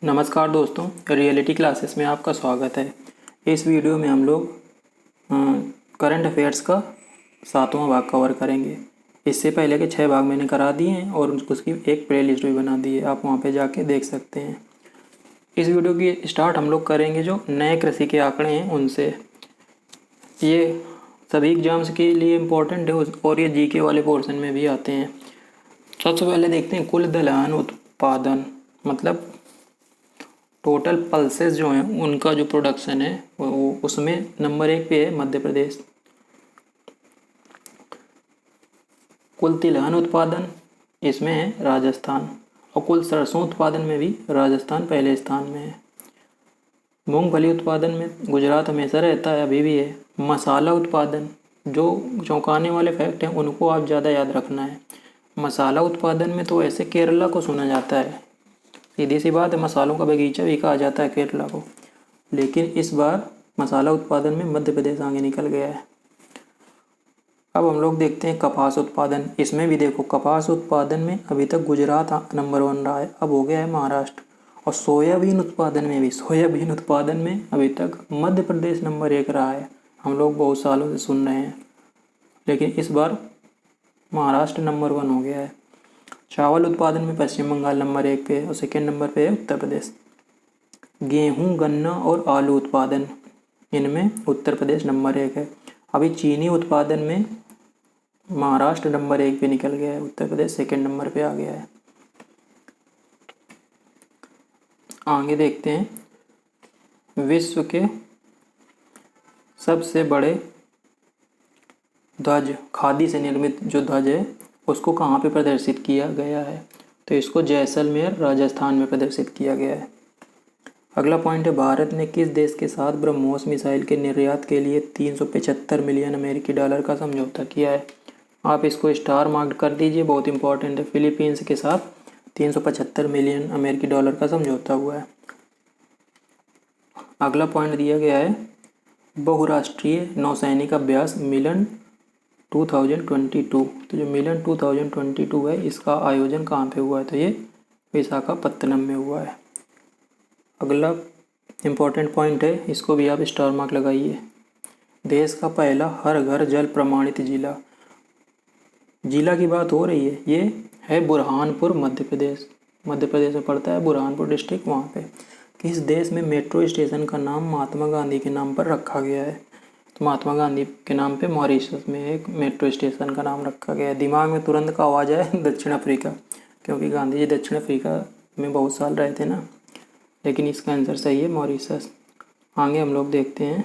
नमस्कार दोस्तों, reality classes में आपका स्वागत है। इस वीडियो में हम लोग करंट अफेयर्स का 7वां भाग कवर करेंगे। इससे पहले के 6 भाग मैंने करा दिए हैं और उसकी एक प्ले लिस्ट भी बना दी है, आप वहां पे जाके देख सकते हैं। इस वीडियो की स्टार्ट हम लोग करेंगे जो नए कृषि के आंकड़े हैं उनसे। ये सभी एग्जाम्स के लिए इम्पोर्टेंट है और ये जीके वाले पोर्शन में भी आते हैं। सबसे पहले देखते हैं कुल दलहन उत्पादन, मतलब टोटल पल्सेस जो हैं उनका जो प्रोडक्शन है वो उसमें नंबर 1 पे है मध्य प्रदेश। कुल तिलहन उत्पादन इसमें है राजस्थान और कुल सरसों उत्पादन में भी राजस्थान पहले स्थान में है। मूंगफली उत्पादन में गुजरात हमेशा रहता है, अभी भी है। मसाला उत्पादन, जो चौंकाने वाले फैक्ट हैं उनको आप ज़्यादा याद रखना है। मसाला उत्पादन में तो ऐसे केरला को सुना जाता है, सीधी सी बात है, मसालों का बगीचा भी कहा जाता है केरला को, लेकिन इस बार मसाला उत्पादन में मध्य प्रदेश आगे निकल गया है। अब हम लोग देखते हैं कपास उत्पादन। इसमें भी देखो, कपास उत्पादन में अभी तक गुजरात नंबर 1 रहा है, अब हो गया है महाराष्ट्र। और सोयाबीन उत्पादन में अभी तक मध्य प्रदेश नंबर 1 रहा है। हम लोग बहुत सालों से सुन रहे हैं, लेकिन इस बार महाराष्ट्र नंबर 1 हो गया है। चावल उत्पादन में पश्चिम बंगाल नंबर 1 पे है और सेकेंड नंबर पे है उत्तर प्रदेश। गेहूं, गन्ना और आलू उत्पादन, इनमें उत्तर प्रदेश नंबर 1 है। अभी चीनी उत्पादन में महाराष्ट्र नंबर 1 पे निकल गया है, उत्तर प्रदेश सेकेंड नंबर पे आ गया है। आगे देखते हैं विश्व के सबसे बड़े ध्वज, खादी से निर्मित जो ध्वज है उसको कहाँ पे प्रदर्शित किया गया है, तो इसको जैसलमेर राजस्थान में प्रदर्शित किया गया है। अगला पॉइंट है, भारत ने किस देश के साथ ब्रह्मोस मिसाइल के निर्यात के लिए 375 मिलियन अमेरिकी डॉलर का समझौता किया है। आप इसको स्टार मार्क कर दीजिए, बहुत इंपॉर्टेंट है। फिलीपींस के साथ 375 मिलियन अमेरिकी डॉलर का समझौता हुआ है। अगला पॉइंट दिया गया है, बहुराष्ट्रीय नौसैनिक अभ्यास मिलन 2022। तो जो मिलन 2022 है इसका आयोजन कहाँ पे हुआ है, तो ये विशाखापत्तनम में हुआ है। अगला इम्पोर्टेंट पॉइंट है, इसको भी आप स्टार मार्क लगाइए। देश का पहला हर घर जल प्रमाणित जिला की बात हो रही है, ये है बुरहानपुर, मध्य प्रदेश में पड़ता है बुरहानपुर डिस्ट्रिक्ट। वहाँ पे किस देश में मेट्रो स्टेशन का नाम महात्मा गांधी के नाम पर रखा गया है, तो महात्मा गांधी के नाम पे मॉरिशस में एक मेट्रो स्टेशन का नाम रखा गया है। दिमाग में तुरंत का आवाज़ आया दक्षिण अफ्रीका, क्योंकि गांधी जी दक्षिण अफ्रीका में बहुत साल रहे थे ना, लेकिन इसका आंसर सही है मॉरिशस। आगे हम लोग देखते हैं,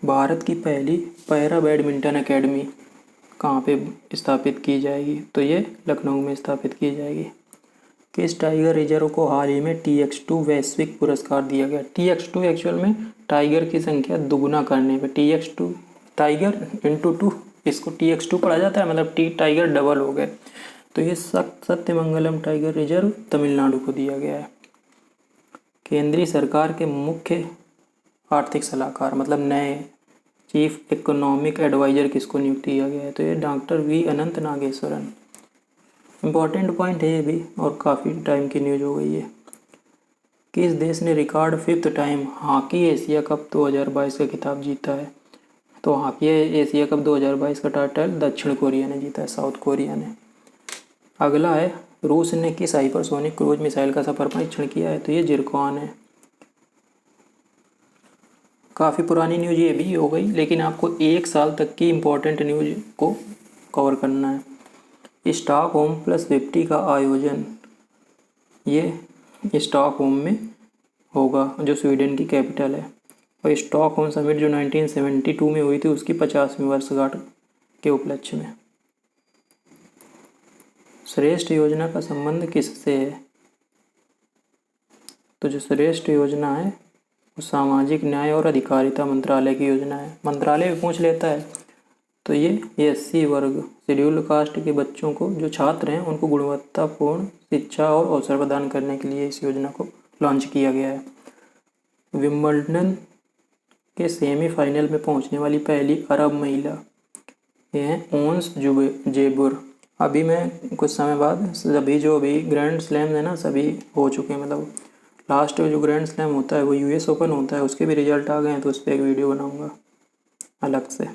भारत की पहली पैरा बैडमिंटन एकेडमी कहाँ पे स्थापित की जाएगी, तो ये लखनऊ में स्थापित की जाएगी। किस टाइगर रिजर्व को हाल ही में TX2 वैश्विक पुरस्कार दिया गया। TX2 एक्चुअल में टाइगर की संख्या दुगुना करने पे, TX2 टाइगर इंटू 2, इसको TX2 पढ़ा जाता है, मतलब टाइगर डबल हो गए। तो ये सत्यमंगलम टाइगर रिजर्व तमिलनाडु को दिया गया है। केंद्रीय सरकार के मुख्य आर्थिक सलाहकार, मतलब नए चीफ इकोनॉमिक एडवाइजर किसको नियुक्त किया गया है, तो ये डॉक्टर V अनंत नागेश्वरन। इम्पॉर्टेंट पॉइंट है ये भी, और काफ़ी टाइम की न्यूज हो गई है। किस देश ने record 5th time hockey Asia cup 2022 का खिताब जीता है, तो हॉकी एशिया कप 2022 का टाइटल दक्षिण कोरिया ने जीता है, साउथ कोरिया ने। अगला है, रूस ने किस हाइपरसोनिक क्रूज मिसाइल का सफल परीक्षण किया है, तो ये जिरकॉन है। काफ़ी पुरानी न्यूज ये भी हो गई, लेकिन आपको 1 साल तक की इम्पोर्टेंट न्यूज को कवर करना है। स्टॉकहोम +50 का आयोजन ये स्टॉकहोम में होगा, जो स्वीडन की कैपिटल है। और स्टॉकहोम समिट जो 1972 में हुई थी उसकी 50वीं वर्षगांठ के उपलक्ष्य में। श्रेष्ठ योजना का संबंध किससे है, तो जो श्रेष्ठ योजना है वो सामाजिक न्याय और अधिकारिता मंत्रालय की योजना है। मंत्रालय भी पूछ लेता है। तो ये SC वर्ग, शेड्यूल्ड कास्ट के बच्चों को, जो छात्र हैं उनको गुणवत्तापूर्ण शिक्षा और अवसर प्रदान करने के लिए इस योजना को लॉन्च किया गया है। विंबलडन के सेमीफाइनल में पहुंचने वाली पहली अरब महिला, ये हैं ओंस जेबुर। अभी मैं कुछ समय बाद सभी जो अभी ग्रैंड स्लैम है ना सभी हो चुके हैं, मतलब लास्ट जो ग्रैंड स्लैम होता है वो यूएस ओपन होता है, उसके भी रिजल्ट आ गए हैं, तो उस पर एक वीडियो बनाऊंगा अलग से।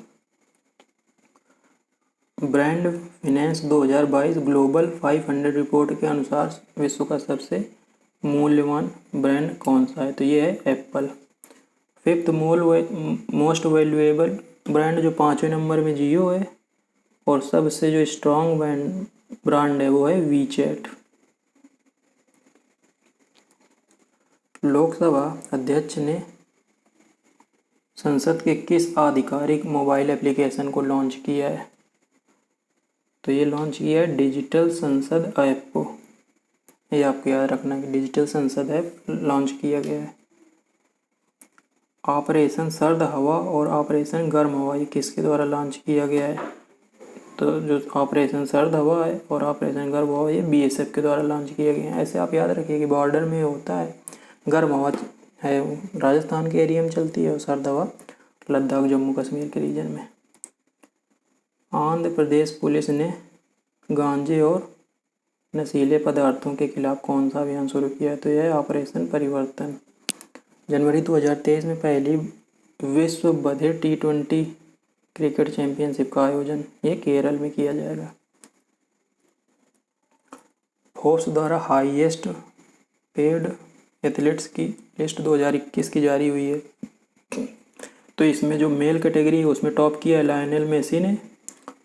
ब्रांड फिनेंस 2022 ग्लोबल 500 रिपोर्ट के अनुसार विश्व का सबसे मूल्यवान ब्रांड कौन सा है, तो ये है Apple. Fifth most valuable brand जो 5वें नंबर में जियो है, और सबसे जो स्ट्रॉन्ग ब्रांड है वो है वीचैट। लोकसभा अध्यक्ष ने संसद के किस आधिकारिक मोबाइल एप्लीकेशन को लॉन्च किया है, तो ये लॉन्च किया है डिजिटल संसद ऐप को। ये आपको याद रखना है कि डिजिटल संसद ऐप लॉन्च किया गया है। ऑपरेशन सर्द हवा और ऑपरेशन गर्म हवा ये किसके द्वारा लॉन्च किया गया है, तो जो ऑपरेशन सर्द हवा है और ऑपरेशन गर्म हवा ये बीएसएफ के द्वारा लॉन्च किया गया है। ऐसे आप याद रखिए कि बॉर्डर में होता है, गर्म हवा है राजस्थान के एरिया में चलती है और सर्द हवा लद्दाख जम्मू कश्मीर के रीजन में। आंध्र प्रदेश पुलिस ने गांजे और नशीले पदार्थों के खिलाफ कौन सा अभियान शुरू किया है, तो यह है ऑपरेशन परिवर्तन। जनवरी 2023 में पहली विश्व बधिर T20 क्रिकेट चैंपियनशिप का आयोजन ये केरल में किया जाएगा। फोर्ब्स द्वारा हाईएस्ट पेड एथलीट्स की लिस्ट 2021 की जारी हुई है, तो इसमें जो मेल कैटेगरी है उसमें टॉप किया है लायनल मेसी ने,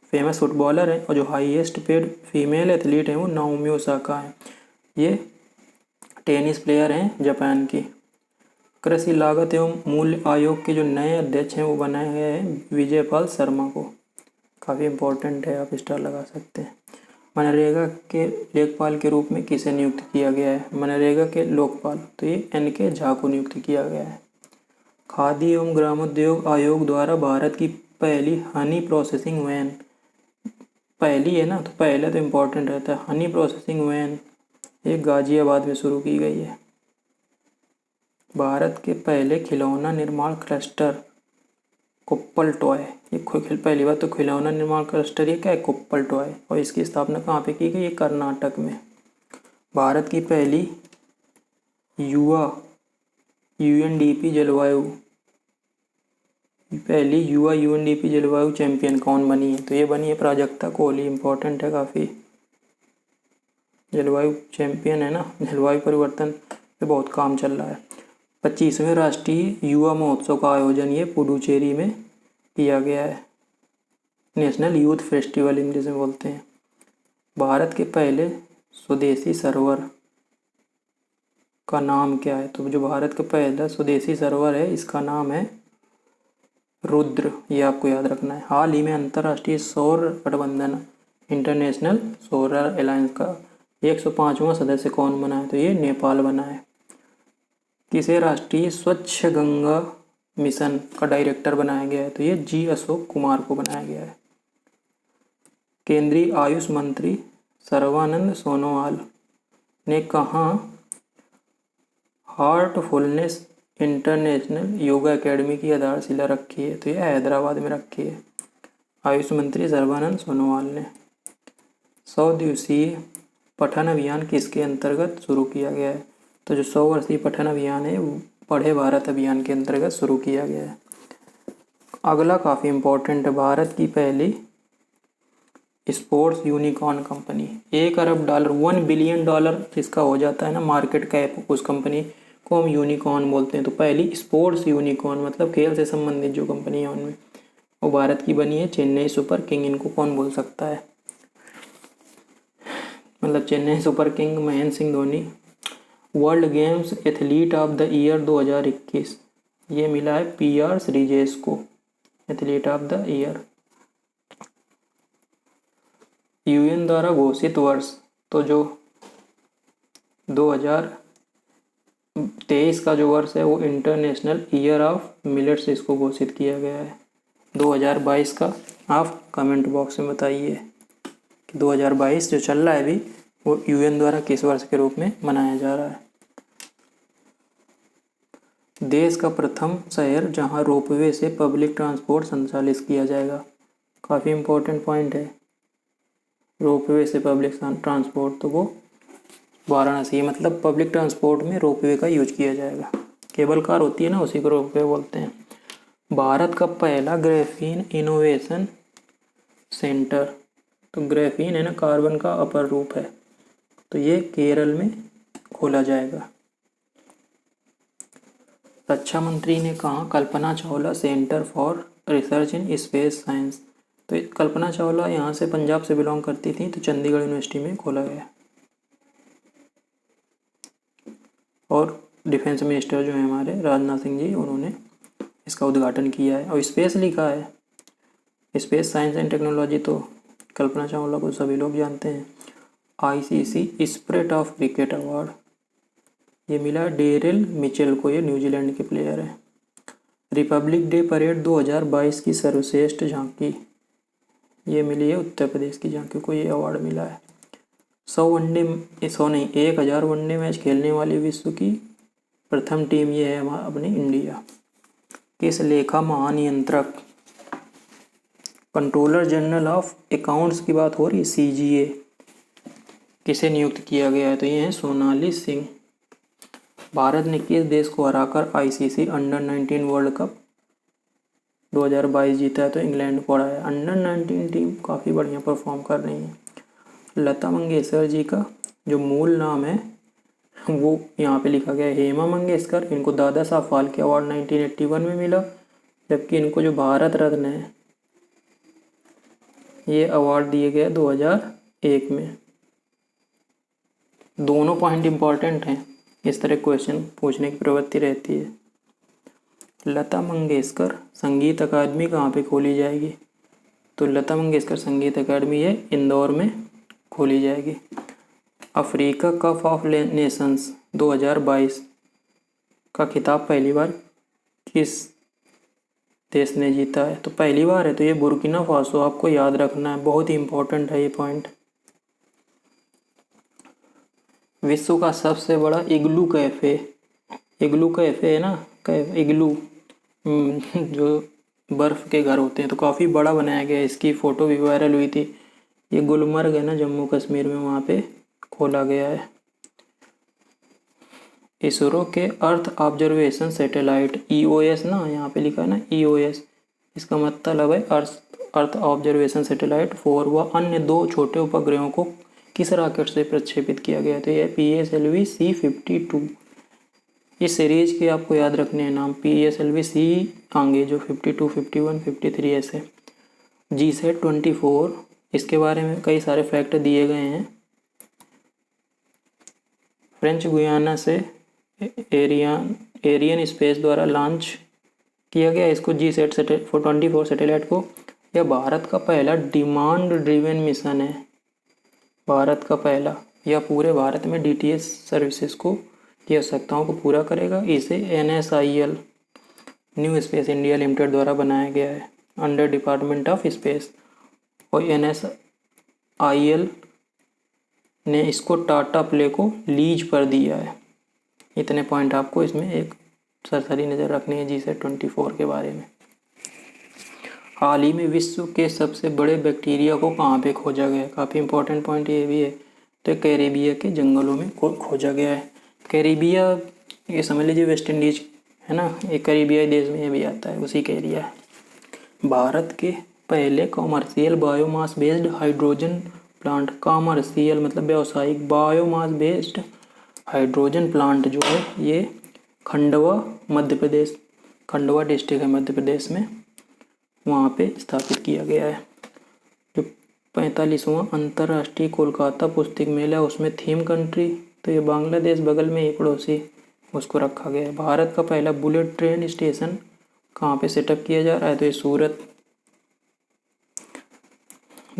फेमस फुटबॉलर है, और जो हाईएस्ट पेड फीमेल एथलीट हैं वो नाओमी ओसाका है, ये टेनिस प्लेयर हैं जापान की। कृषि लागत एवं मूल्य आयोग के जो नए अध्यक्ष हैं वो बनाए गए हैं विजयपाल शर्मा को। काफ़ी इम्पोर्टेंट है, आप स्टार लगा सकते हैं। मनरेगा के लेखपाल के रूप में किसे नियुक्त किया गया है, मनरेगा के लोकपाल, तो ये NK झा को नियुक्त किया गया है। खादी एवं ग्रामोद्योग आयोग द्वारा भारत की पहली हनी प्रोसेसिंग वैन, पहली है ना तो पहले तो इम्पोर्टेंट रहता है, हनी प्रोसेसिंग वैन ये गाजियाबाद में शुरू की गई है। भारत के पहले खिलौना निर्माण क्लस्टर कुप्पल टॉय, ये पहली बात तो खिलौना निर्माण क्लस्टर ये क्या है, कुप्पल टॉय, और इसकी स्थापना कहाँ पे की गई है, कर्नाटक में। भारत की पहली युवा UNDP जलवायु चैंपियन कौन बनी है, तो ये बनी है प्राजक्ता कोहली। इंपॉर्टेंट है काफ़ी, जलवायु चैंपियन है ना, जलवायु परिवर्तन पे बहुत काम चल रहा है। 25वें राष्ट्रीय युवा महोत्सव का आयोजन ये पुडुचेरी में किया गया है, नेशनल यूथ फेस्टिवल इंग्लिश में बोलते हैं। भारत के पहले स्वदेशी सर्वर का नाम क्या है, तो जो भारत का पहला स्वदेशी सर्वर है इसका नाम है रुद्र, ये आपको याद रखना है। हाल ही में अंतर्राष्ट्रीय सौर गठबंधन इंटरनेशनल सोलर अलायंस का 105वां सदस्य कौन बना है, तो ये नेपाल बना है। किसे राष्ट्रीय स्वच्छ गंगा मिशन का डायरेक्टर बनाया गया है, तो ये G अशोक कुमार को बनाया गया है। केंद्रीय आयुष मंत्री सर्बानंद सोनोवाल ने कहाँ हार्टफुलनेस इंटरनेशनल योगा एकेडमी की आधारशिला रखी है, तो यह हैदराबाद में रखी है आयुष मंत्री सर्बानंद सोनोवाल ने। 100 दिवसीय पठन अभियान किसके अंतर्गत शुरू किया गया है, तो जो 100 वर्षीय पठन अभियान है वो पढ़े भारत अभियान के अंतर्गत शुरू किया गया है। अगला काफ़ी इम्पोर्टेंट है, भारत की पहली स्पोर्ट्स यूनिकॉर्न कंपनी, $1 अरब, $1 बिलियन जिसका हो जाता है ना मार्केट कैप, उस कंपनी को हम यूनिकॉर्न बोलते हैं। तो पहली स्पोर्ट्स यूनिकॉर्न मतलब खेल से संबंधित जो कंपनी है उनमें, वो भारत की बनी है चेन्नई सुपर किंग। इनको कौन बोल सकता है, मतलब Chennai super king Mahendra Singh Dhoni. World games athlete of the year 2021 ये मिला है PR श्रीजेश को, athlete of the year. UN द्वारा घोषित वर्ष, तो जो 2023 का जो वर्ष है वो इंटरनेशनल ईयर ऑफ मिलेट्स इसको घोषित किया गया है। 2022 का आप कमेंट बॉक्स में बताइए कि 2022 जो चल रहा है अभी वो UN द्वारा किस वर्ष के रूप में मनाया जा रहा है। देश का प्रथम शहर जहां रोपवे से पब्लिक ट्रांसपोर्ट संचालित किया जाएगा, काफ़ी इम्पोर्टेंट पॉइंट है। रोपवे से पब्लिक ट्रांसपोर्ट, तो वो वाराणसी है। मतलब पब्लिक ट्रांसपोर्ट में रोपवे का यूज किया जाएगा। केबल कार होती है ना, उसी को रोपवे बोलते हैं। भारत का पहला ग्रेफीन इनोवेशन सेंटर, तो ग्रेफीन है ना, कार्बन का अपर रूप है, तो ये केरल में खोला जाएगा। रक्षा मंत्री ने कहा Kalpana Chawla centre for research in space science, तो कल्पना चावला यहाँ से पंजाब से बिलोंग करती थी, तो चंडीगढ़ यूनिवर्सिटी में खोला गया। और डिफेंस मिनिस्टर जो है हमारे राजनाथ सिंह जी, उन्होंने इसका उद्घाटन किया है। और स्पेस लिखा है, स्पेस साइंस एंड टेक्नोलॉजी, तो कल्पना चावला को सभी लोग जानते हैं। ICC spirit of cricket award ये मिला डेरिल मिचेल को, ये न्यूजीलैंड के प्लेयर है। रिपब्लिक डे परेड 2022 की सर्वश्रेष्ठ झांकी ये मिली है उत्तर प्रदेश की झांकी को, ये अवार्ड मिला है। 1000 वनडे मैच खेलने वाली विश्व की प्रथम टीम ये है हमारा अपनी इंडिया। किस लेखा महानियंत्रक कंट्रोलर जनरल ऑफ अकाउंट्स की बात हो रही है, CGA, किसे नियुक्त किया गया है, तो ये है सोनाली सिंह। भारत ने किस देश को हराकर ICC अंडर-19 वर्ल्ड कप 2022 जीता है, तो इंग्लैंड को हराया। अंडर-19 टीम काफ़ी बढ़िया परफॉर्म कर रही है। लता मंगेशकर जी का जो मूल नाम है वो यहाँ पे लिखा गया है हेमा मंगेशकर। इनको दादा साहब फाल्के अवार्ड 1981 में मिला, जबकि इनको जो भारत रत्न है ये अवार्ड दिए गए 2001 में। दोनों पॉइंट इंपॉर्टेंट हैं, इस तरह क्वेश्चन पूछने की प्रवृत्ति रहती है। लता मंगेशकर संगीत अकादमी कहाँ पे खोली जाएगी, तो लता मंगेशकर संगीत अकादमी है इंदौर में खोली जाएगी। अफ्रीका कप ऑफ नेशंस 2022 का खिताब पहली बार किस देश ने जीता है, तो पहली बार है तो ये बुर्किना फासो, आपको याद रखना है, बहुत ही इंपॉर्टेंट है ये पॉइंट। विश्व का सबसे बड़ा इग्लू कैफे है ना, इग्लू जो बर्फ़ के घर होते हैं, तो काफ़ी बड़ा बनाया गया है, इसकी फ़ोटो भी वायरल हुई थी। ये गुलमर्ग है ना जम्मू कश्मीर में, वहाँ पे खोला गया है। इसरो के अर्थ ऑब्जर्वेशन सैटेलाइट EOS ना, यहाँ पे लिखा है ना EOS, इसका मतलब है अर्थ ऑब्जर्वेशन सैटेलाइट 4 व अन्य 2 छोटे उपग्रहों को किस रॉकेट से प्रक्षेपित किया गया, तो यह PSLV C52। इस सीरीज के आपको याद रखने हैं नाम, PSLV C आगे जो 52, 51, 53 ऐसे। GSAT 24, इसके बारे में कई सारे फैक्ट दिए गए हैं। फ्रेंच गुयाना से एरियन स्पेस द्वारा लॉन्च किया गया इसको, GSAT 24 सैटेलाइट को। यह भारत का पहला डिमांड ड्रिवन मिशन है, भारत का पहला। यह पूरे भारत में DTH सर्विसेज को की आवश्यकताओं को पूरा करेगा। इसे NSIL new space India limited द्वारा बनाया गया है अंडर डिपार्टमेंट ऑफ स्पेस, और NSIL ने इसको टाटा प्ले को लीज पर दिया है। इतने पॉइंट आपको इसमें एक सरसरी नज़र रखनी है GSAT 24 के बारे में। हाल ही में विश्व के सबसे बड़े बैक्टीरिया को कहाँ पे खोजा गया है, काफ़ी इंपॉर्टेंट पॉइंट ये भी है, तो कैरेबिया के जंगलों में खोजा गया है। कैरेबिया ये समझ लीजिए वेस्ट इंडीज है ना, एक कैरेबियाई देश में ये भी आता है, उसी का एरिया है। भारत के पहले commercial biomass based hydrogen plant, commercial मतलब व्यावसायिक, बायोमास बेस्ड हाइड्रोजन प्लांट जो है ये खंडवा मध्य प्रदेश, खंडवा डिस्ट्रिक्ट है मध्य प्रदेश में, वहाँ पे स्थापित किया गया है। जो 45वां अंतर्राष्ट्रीय कोलकाता पुस्तक मेला, उसमें थीम कंट्री, तो ये बांग्लादेश बगल में ही पड़ोसी, उसको रखा गया है। भारत का पहला बुलेट ट्रेन स्टेशन कहाँ पे सेटअप किया जा रहा है, तो ये सूरत।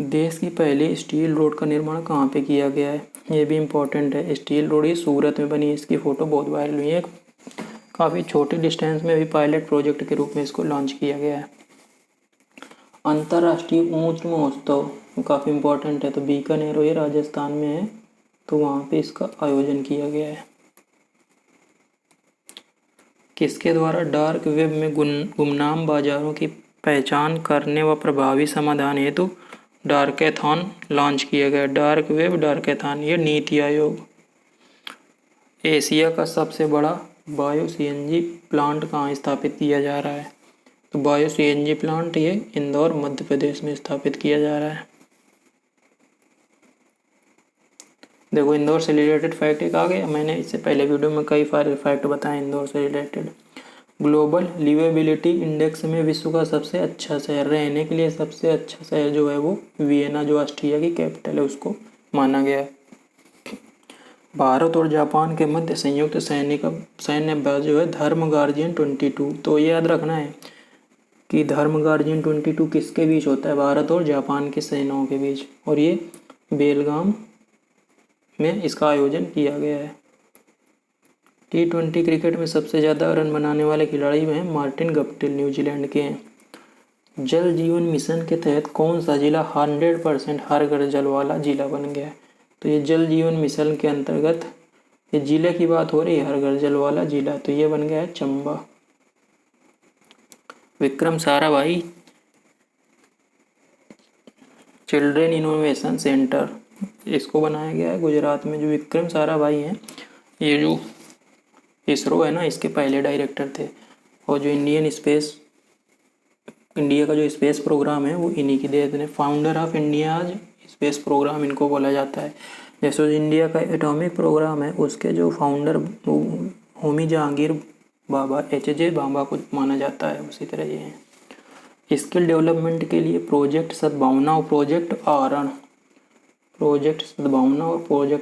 देश की पहली स्टील रोड का निर्माण कहाँ पे किया गया है, ये भी इम्पोर्टेंट है। स्टील रोड ये सूरत में बनी है, इसकी फ़ोटो बहुत वायरल हुई है। काफ़ी छोटे डिस्टेंस में भी पायलट प्रोजेक्ट के रूप में इसको लॉन्च किया गया है। अंतर्राष्ट्रीय ऊंट महोत्सव काफ़ी इम्पोर्टेंट है, तो बीकानेर ये राजस्थान में है, तो वहाँ पे इसका आयोजन किया गया है। किसके द्वारा डार्क वेब में गुमनाम बाजारों की पहचान करने व प्रभावी समाधान हेतु डार्केथॉन लॉन्च किया गया। डार्क वेब डार्केथॉन, ये नीति आयोग। एशिया का सबसे बड़ा बायो सीएनजी प्लांट कहाँ स्थापित किया जा रहा है? तो बायो सीएनजी प्लांट ये इंदौर मध्य प्रदेश में स्थापित किया जा रहा है। देखो इंदौर से रिलेटेड फैक्ट एक आ गया। मैंने इससे पहले वीडियो में कई सारे फैक्ट बताए इंदौर से रिलेटेड। ग्लोबल लिवेबिलिटी इंडेक्स में विश्व का सबसे अच्छा शहर, रहने के लिए सबसे अच्छा शहर जो है वो वियना, जो ऑस्ट्रिया की कैपिटल है, उसको माना गया है। भारत और जापान के मध्य संयुक्त सैन्य अभ्यास जो है धर्म गार्जियन 22। तो ये याद रखना है कि धर्म गार्जियन 22 किसके बीच होता है? भारत और जापान की सेनाओं के बीच, और ये बेलगाम में इसका आयोजन किया गया है। T20 क्रिकेट में सबसे ज़्यादा रन बनाने वाले खिलाड़ी में मार्टिन गप्टिल न्यूजीलैंड के हैं। जल जीवन मिशन के तहत कौन सा जिला 100% हर घर जल वाला जिला बन गया है? तो ये जल जीवन मिशन के अंतर्गत ये जिले की बात हो रही है, हर घर जल वाला जिला, तो ये बन गया है Chamba. Vikram Sarabhai children innovation centre, इसको बनाया गया है गुजरात में। जो विक्रम साराभाई हैं, ये जो इसरो है ना, इसके पहले डायरेक्टर थे, और जो इंडिया का जो स्पेस प्रोग्राम है वो इन्हीं की देन है। Founder of India space programme इनको बोला जाता है। जैसे इंडिया का एटॉमिक प्रोग्राम है, उसके जो फाउंडर होमी जहांगीर बाबा HJ बाबा को माना जाता है, उसी तरह ये है। स्किल डेवलपमेंट के लिए प्रोजेक्ट सद्भावना और प्रोजेक्ट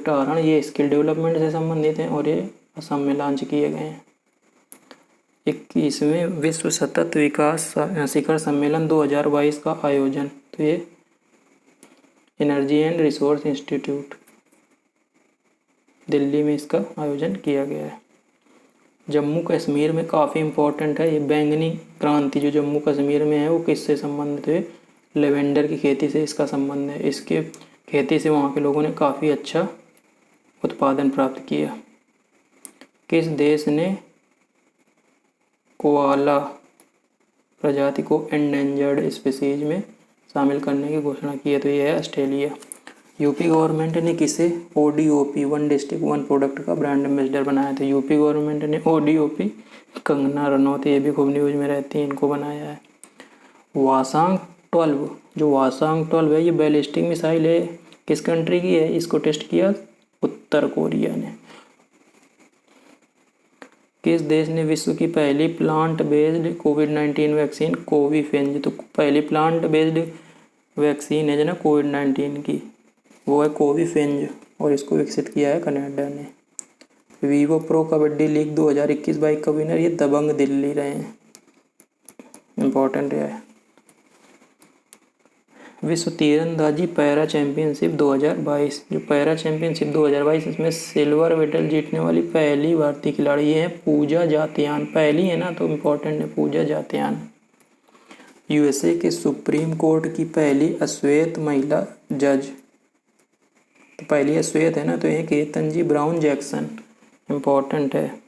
आहरण ये स्किल डेवलपमेंट से संबंधित हैं, और ये असम में लॉन्च किए गए हैं। 21वें विश्व सतत विकास शिखर सम्मेलन 2022 का आयोजन, तो ये energy and resource institute Delhi में इसका आयोजन किया गया है। जम्मू कश्मीर में काफ़ी इम्पोर्टेंट है ये बैंगनी क्रांति, जो जम्मू कश्मीर में है वो किससे संबंधित है? लेवेंडर की खेती से इसका संबंध है। इसके खेती से वहाँ के लोगों ने काफ़ी अच्छा उत्पादन प्राप्त किया। किस देश ने कोआला प्रजाति को एंडेंजर्ड स्पीशीज में शामिल करने की घोषणा की है? तो ये है ऑस्ट्रेलिया। यूपी गवर्नमेंट ने किसे ODOP one district one product का ब्रांड एम्बेसडर बनाया था? यूपी गवर्नमेंट ने ODOP, कंगना रनौत, ये भी खूब न्यूज में रहती हैं, इनको बनाया है। वासांग 12, जो वासांग 12 है ये बैलिस्टिक मिसाइल है, किस कंट्री की है? इसको टेस्ट किया उत्तर कोरिया ने। किस देश ने विश्व की पहली प्लांट बेस्ड कोविड-19 वैक्सीन कोविफेंज, तो पहली प्लांट बेस्ड वैक्सीन है जो ना कोविड-19 की, वो है कोविफेंज, और इसको विकसित किया है कनाडा ने। वीवो प्रो कबड्डी लीग 2021-22 का विनर ये दबंग दिल्ली रहे हैं, इम्पोर्टेंट है। विश्व तीरंदाजी पैरा चैंपियनशिप 2022, जो पैरा चैंपियनशिप 2022 इसमें सिल्वर मेडल जीतने वाली पहली भारतीय खिलाड़ी है पूजा जातियान। पहली है ना, तो इम्पोर्टेंट है पूजा जातियान। USA के सुप्रीम कोर्ट की पहली अश्वेत महिला जज, तो पहली अश्वेत है ना, तो ये केतनजी ब्राउन जैक्सन, इम्पोर्टेंट है।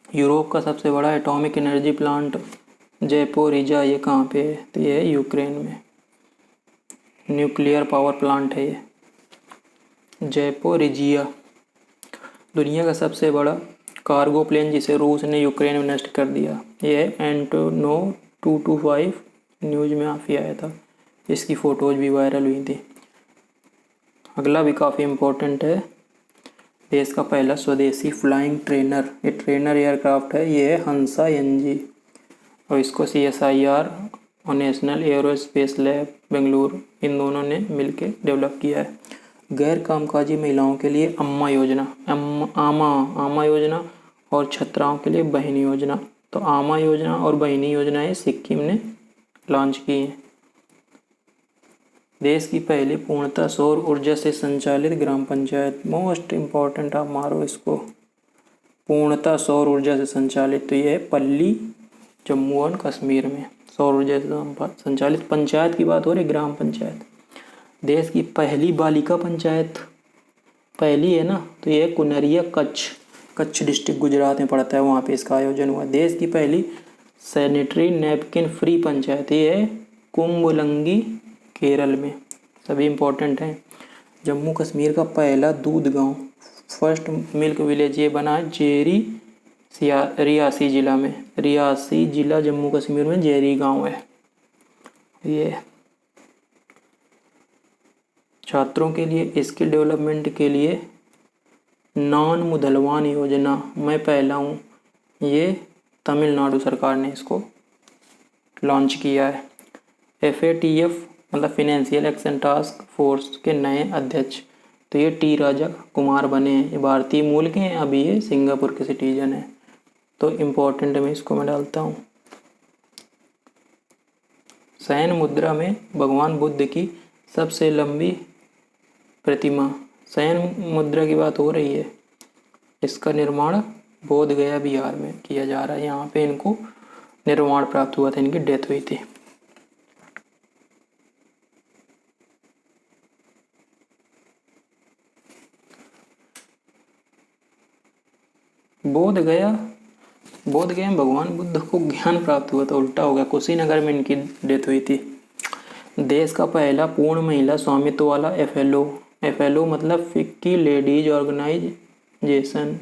यूरोप का सबसे बड़ा एटॉमिक एनर्जी प्लांट ज़ैपोरिज़्या, ये कहाँ पे है? तो ये है यूक्रेन में, न्यूक्लियर पावर प्लांट है ये ज़ैपोरिज़्या। दुनिया का सबसे बड़ा कार्गो प्लेन जिसे रूस ने यूक्रेन में नष्ट कर दिया, ये है एंटोनोव 225, न्यूज में काफ़ी आया था, इसकी फ़ोटोज़ भी वायरल हुई थी। अगला भी काफ़ी इम्पोर्टेंट है, देश का पहला स्वदेशी फ्लाइंग ट्रेनर, ये ट्रेनर एयरक्राफ्ट है, ये है हंसा NG, और इसको CSIR और नेशनल एयरोस्पेस लैब बेंगलुरु, इन दोनों ने मिलकर डेवलप किया है। गैर कामकाजी महिलाओं के लिए अम्मा योजना, आमा योजना, और छात्राओं के लिए बहिनी योजना, तो आमा योजना और बहिनी योजना ये सिक्किम ने लॉन्च की है। देश की पहली पूर्णतः सौर ऊर्जा से संचालित ग्राम पंचायत, मोस्ट इम्पॉर्टेंट, आप मारो इसको, पूर्णतः सौर ऊर्जा से संचालित, तो ये है पल्ली, जम्मू और कश्मीर में सौर ऊर्जा से संचालित पंचायत की बात हो रही, ग्राम पंचायत। देश की पहली बालिका पंचायत, पहली है ना, तो ये कुनरिया कच्छ डिस्ट्रिक्ट गुजरात में पड़ता है, वहाँ पे इसका आयोजन हुआ। देश की पहली सैनिटरी नैपकिन फ्री पंचायत, ये है कुंबलंगी केरल में। सभी इम्पोर्टेंट हैं। जम्मू कश्मीर का पहला दूध गांव, फर्स्ट मिल्क विलेज, ये बना है जेरी रियासी ज़िला में। रियासी ज़िला जम्मू कश्मीर में जेरी गांव है। ये छात्रों के लिए स्किल डेवलपमेंट के लिए नॉन मुदलवान योजना मैं पहला हूँ, ये तमिलनाडु सरकार ने इसको लॉन्च किया है। FATF मतलब फिनेंशियल एक्शन टास्क फोर्स के नए अध्यक्ष, तो ये टी राजा कुमार बने हैं। ये भारतीय मूल के हैं, अभी ये सिंगापुर के सिटीजन हैं। तो इम्पोर्टेंट में इसको मैं डालता हूँ। शयन मुद्रा में भगवान बुद्ध की सबसे लंबी प्रतिमा, शयन मुद्रा की बात हो रही है। इसका निर्माण बोध गया बिहार में किया जा रहा है। यहाँ पे इनको निर्माण प्राप्त हुआ था, इनकी डेथ हुई थी। बोध गया में भगवान बुद्ध को ज्ञान प्राप्त हुआ था, उल्टा हो गया। कुशीनगर में इनकी डेथ हुई थी। देश का पहला पूर्ण महिला स्वामित्व वाला FLO मतलब फिक्की लेडीज ऑर्गेनाइजेशन,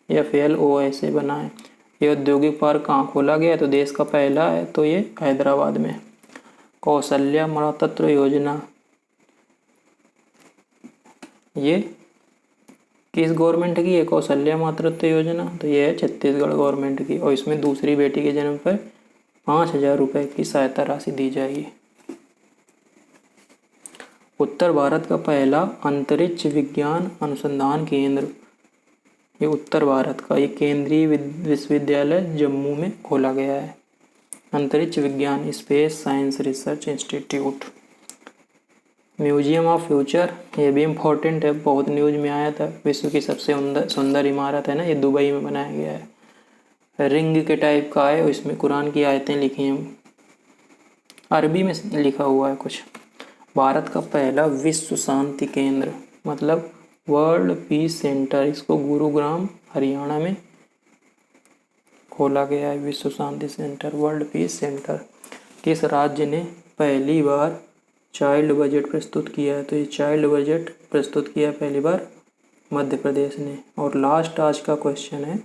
FLO ऐसे बना है। ये औद्योगिक पार्क कहाँ खोला गया, तो देश का पहला है, तो ये हैदराबाद में। कौशल्या मातृत्व योजना, ये किस गवर्नमेंट की है कौशल्या मातृत्व योजना, तो ये है छत्तीसगढ़ गवर्नमेंट की। और इसमें दूसरी बेटी के जन्म पर 5,000 रुपये की सहायता राशि दी जाएगी। उत्तर भारत का पहला अंतरिक्ष विज्ञान अनुसंधान केंद्र, ये उत्तर भारत का, ये केंद्रीय विश्वविद्यालय जम्मू में खोला गया है। अंतरिक्ष विज्ञान, space science research institute. Museum of future, ये भी इम्पोर्टेंट है, बहुत न्यूज में आया था। विश्व की सबसे सुंदर इमारत है ना, ये दुबई में बनाया गया है। रिंग के टाइप का है, इसमें कुरान की आयतें लिखी हैं, अरबी में लिखा हुआ है कुछ। भारत का पहला विश्व शांति केंद्र मतलब वर्ल्ड पीस सेंटर, इसको गुरुग्राम हरियाणा में खोला गया है। विश्व शांति सेंटर, वर्ल्ड पीस सेंटर। किस राज्य ने पहली बार चाइल्ड बजट प्रस्तुत किया है, तो ये चाइल्ड बजट प्रस्तुत किया पहली बार मध्य प्रदेश ने। और लास्ट आज का क्वेश्चन है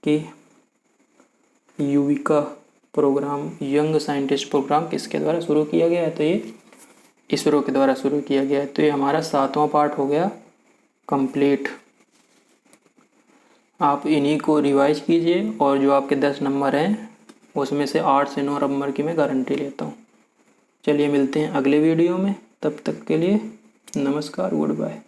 कि Yuvika programme, young scientist programme किसके द्वारा शुरू किया गया है, तो ये इसरो के द्वारा शुरू किया गया है। तो ये हमारा 7वां पार्ट हो गया कंप्लीट। आप इन्हीं को रिवाइज कीजिए और जो आपके 10 नंबर हैं उसमें से 8 से 9 नंबर की मैं गारंटी लेता हूँ। चलिए मिलते हैं अगले वीडियो में, तब तक के लिए नमस्कार, गुड बाय।